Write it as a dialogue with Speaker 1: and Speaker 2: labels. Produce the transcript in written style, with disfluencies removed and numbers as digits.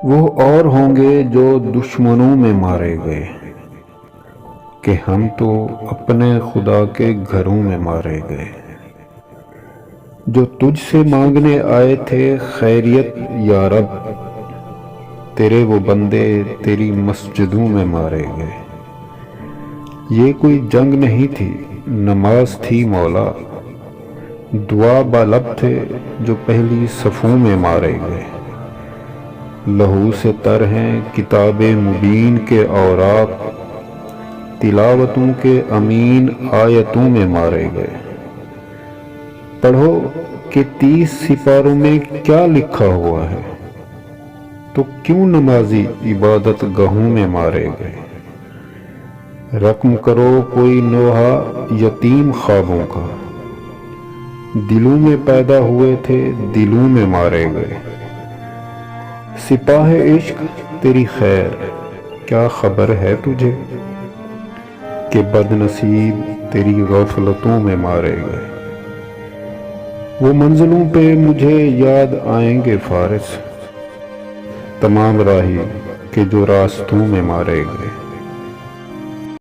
Speaker 1: وہ اور ہوں گے جو دشمنوں میں مارے گئے، کہ ہم تو اپنے خدا کے گھروں میں مارے گئے۔ جو تجھ سے مانگنے آئے تھے خیریت یا رب، تیرے وہ بندے تیری مسجدوں میں مارے گئے۔ یہ کوئی جنگ نہیں تھی، نماز تھی مولا، دعا بالب تھے جو پہلی صفوں میں مارے گئے۔ لہو سے تر ہیں کتاب مبین کے اوراق، تلاوتوں کے امین آیتوں میں مارے گئے۔ پڑھو کہ 30 سپاروں میں کیا لکھا ہوا ہے، تو کیوں نمازی عبادت گاہوں میں مارے گئے۔ رقم کرو کوئی نوحہ یتیم خوابوں کا، دلوں میں پیدا ہوئے تھے دلوں میں مارے گئے۔ سپاہ عشق تیری خیر کیا خبر ہے تجھے، کہ بد نصیب تیری غفلتوں میں مارے گئے۔ وہ منزلوں پہ مجھے یاد آئیں گے فارس، تمام راہی کہ جو راستوں میں مارے گئے۔